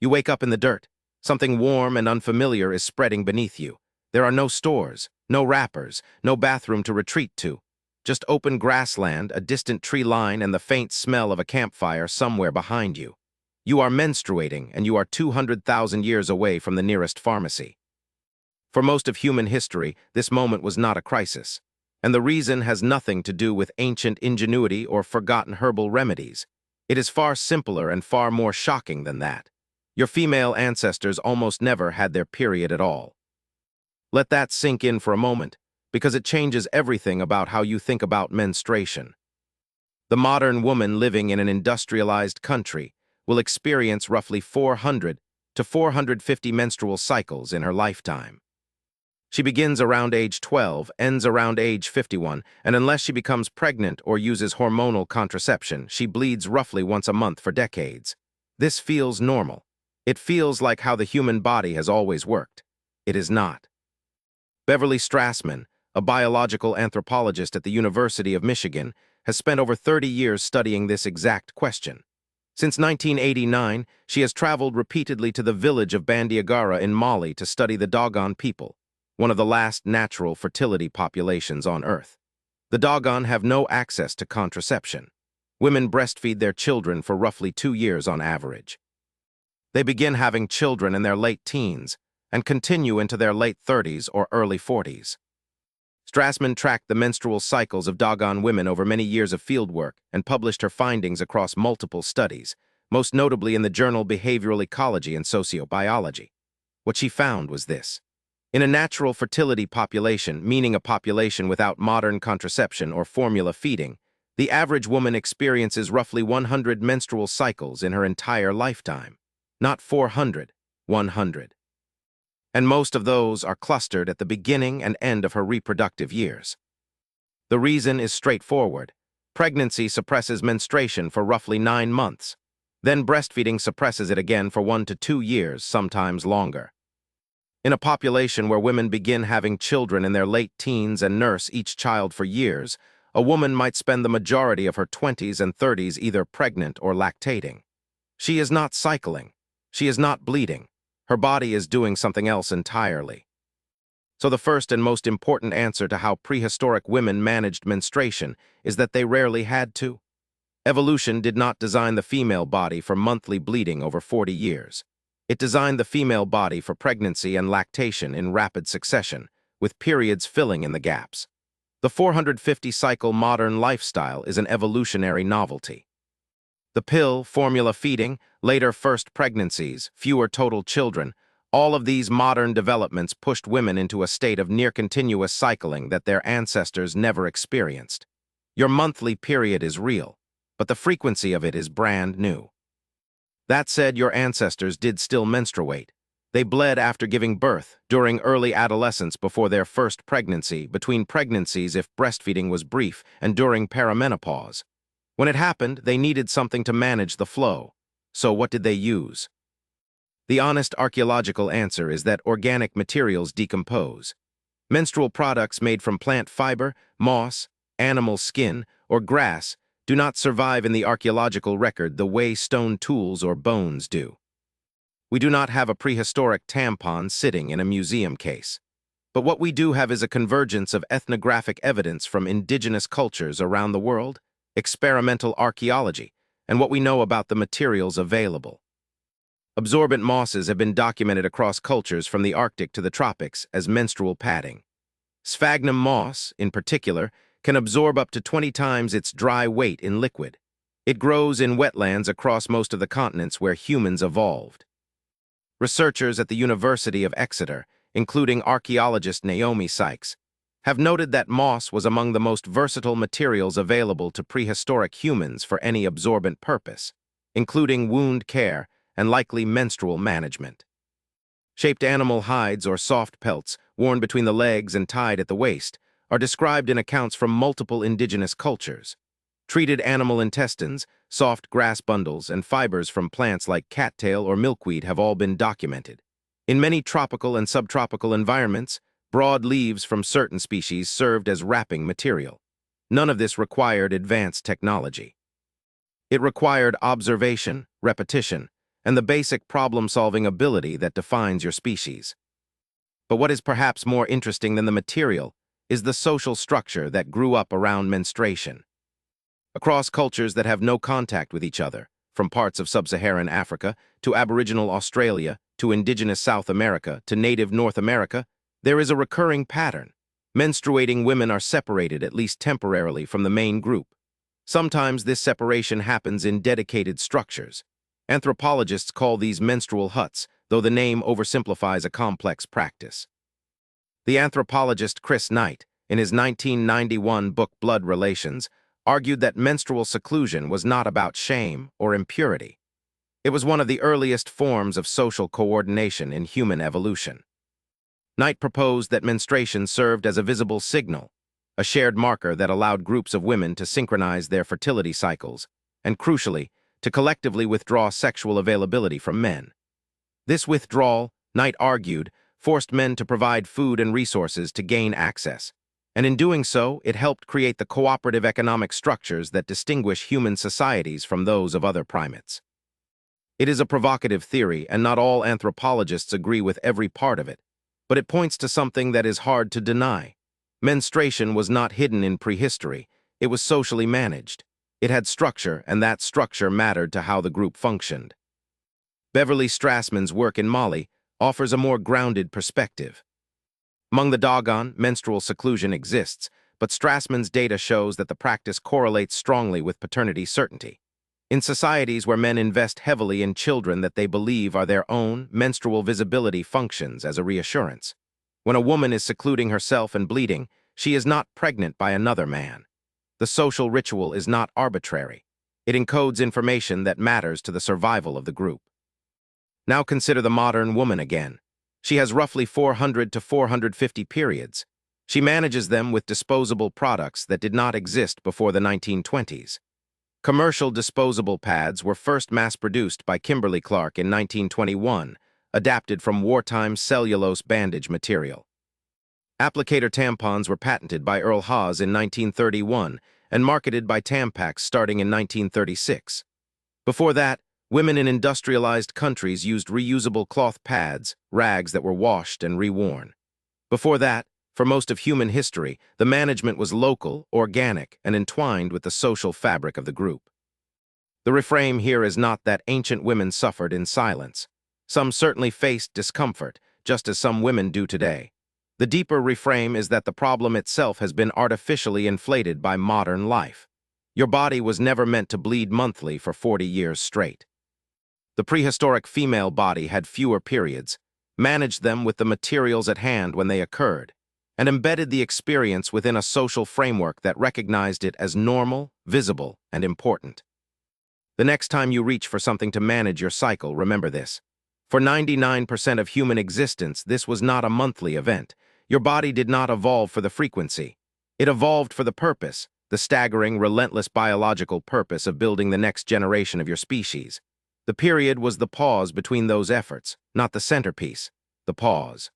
You wake up in the dirt. Something warm and unfamiliar is spreading beneath you. There are no stores, no wrappers, no bathroom to retreat to. Just open grassland, a distant tree line, and the faint smell of a campfire somewhere behind you. You are menstruating, and you are 200,000 years away from the nearest pharmacy. For most of human history, this moment was not a crisis. And the reason has nothing to do with ancient ingenuity or forgotten herbal remedies. It is far simpler and far more shocking than that. Your female ancestors almost never had their period at all. Let that sink in for a moment, because it changes everything about how you think about menstruation. The modern woman living in an industrialized country will experience roughly 400 to 450 menstrual cycles in her lifetime. She begins around age 12, ends around age 51, and unless she becomes pregnant or uses hormonal contraception, she bleeds roughly once a month for decades. This feels normal. It feels like how the human body has always worked. It is not. Beverly Strassmann, a biological anthropologist at the University of Michigan, has spent over 30 years studying this exact question. Since 1989, she has traveled repeatedly to the village of Bandiagara in Mali to study the Dogon people, one of the last natural fertility populations on Earth. The Dogon have no access to contraception. Women breastfeed their children for roughly 2 years on average. They begin having children in their late teens and continue into their late 30s or early 40s. Strassmann tracked the menstrual cycles of Dogon women over many years of fieldwork and published her findings across multiple studies, most notably in the journal Behavioral Ecology and Sociobiology. What she found was this. In a natural fertility population, meaning a population without modern contraception or formula feeding, the average woman experiences roughly 100 menstrual cycles in her entire lifetime. Not 400, 100. And most of those are clustered at the beginning and end of her reproductive years. The reason is straightforward. Pregnancy suppresses menstruation for roughly 9 months. Then breastfeeding suppresses it again for 1 to 2 years, sometimes longer. In a population where women begin having children in their late teens and nurse each child for years, a woman might spend the majority of her 20s and 30s either pregnant or lactating. She is not cycling. She is not bleeding. Her body is doing something else entirely. So the first and most important answer to how prehistoric women managed menstruation is that they rarely had to. Evolution did not design the female body for monthly bleeding over 40 years. It designed the female body for pregnancy and lactation in rapid succession, with periods filling in the gaps. The 450-cycle modern lifestyle is an evolutionary novelty. The pill, formula feeding, later first pregnancies, fewer total children, all of these modern developments pushed women into a state of near-continuous cycling that their ancestors never experienced. Your monthly period is real, but the frequency of it is brand new. That said, your ancestors did still menstruate. They bled after giving birth, during early adolescence before their first pregnancy, between pregnancies if breastfeeding was brief, and during perimenopause. When it happened, they needed something to manage the flow. So what did they use? The honest archaeological answer is that organic materials decompose. Menstrual products made from plant fiber, moss, animal skin, or grass do not survive in the archaeological record the way stone tools or bones do. We do not have a prehistoric tampon sitting in a museum case. But what we do have is a convergence of ethnographic evidence from indigenous cultures around the world, experimental archaeology, and what we know about the materials available. Absorbent mosses have been documented across cultures from the Arctic to the tropics as menstrual padding. Sphagnum moss, in particular, can absorb up to 20 times its dry weight in liquid. It grows in wetlands across most of the continents where humans evolved. Researchers at the University of Exeter, including archaeologist Naomi Sykes, have noted that moss was among the most versatile materials available to prehistoric humans for any absorbent purpose, including wound care and likely menstrual management. Shaped animal hides or soft pelts, worn between the legs and tied at the waist, are described in accounts from multiple indigenous cultures. Treated animal intestines, soft grass bundles, and fibers from plants like cattail or milkweed have all been documented. In many tropical and subtropical environments, broad leaves from certain species served as wrapping material. None of this required advanced technology. It required observation, repetition, and the basic problem-solving ability that defines your species. But what is perhaps more interesting than the material is the social structure that grew up around menstruation. Across cultures that have no contact with each other, from parts of sub-Saharan Africa to Aboriginal Australia to indigenous South America to native North America, there is a recurring pattern. Menstruating women are separated, at least temporarily, from the main group. Sometimes this separation happens in dedicated structures. Anthropologists call these menstrual huts, though the name oversimplifies a complex practice. The anthropologist Chris Knight, in his 1991 book Blood Relations, argued that menstrual seclusion was not about shame or impurity. It was one of the earliest forms of social coordination in human evolution. Knight proposed that menstruation served as a visible signal, a shared marker that allowed groups of women to synchronize their fertility cycles, and crucially, to collectively withdraw sexual availability from men. This withdrawal, Knight argued, forced men to provide food and resources to gain access, and in doing so, it helped create the cooperative economic structures that distinguish human societies from those of other primates. It is a provocative theory, and not all anthropologists agree with every part of it, but it points to something that is hard to deny. Menstruation was not hidden in prehistory, it was socially managed. It had structure, and that structure mattered to how the group functioned. Beverly Strassmann's work in Mali offers a more grounded perspective. Among the Dogon, menstrual seclusion exists, but Strassmann's data shows that the practice correlates strongly with paternity certainty. In societies where men invest heavily in children that they believe are their own, menstrual visibility functions as a reassurance. When a woman is secluding herself and bleeding, she is not pregnant by another man. The social ritual is not arbitrary. It encodes information that matters to the survival of the group. Now consider the modern woman again. She has roughly 400 to 450 periods. She manages them with disposable products that did not exist before the 1920s. Commercial disposable pads were first mass-produced by Kimberly-Clark in 1921, adapted from wartime cellulose bandage material. Applicator tampons were patented by Earl Haas in 1931 and marketed by Tampax starting in 1936. Before that, women in industrialized countries used reusable cloth pads, rags that were washed and reworn. Before that, for most of human history, the management was local, organic, and entwined with the social fabric of the group. The refrain here is not that ancient women suffered in silence. Some certainly faced discomfort, just as some women do today. The deeper refrain is that the problem itself has been artificially inflated by modern life. Your body was never meant to bleed monthly for 40 years straight. The prehistoric female body had fewer periods, managed them with the materials at hand when they occurred, and embedded the experience within a social framework that recognized it as normal, visible, and important. The next time you reach for something to manage your cycle, remember this. For 99% of human existence, this was not a monthly event. Your body did not evolve for the frequency. It evolved for the purpose, the staggering, relentless biological purpose of building the next generation of your species. The period was the pause between those efforts, not the centerpiece, the pause.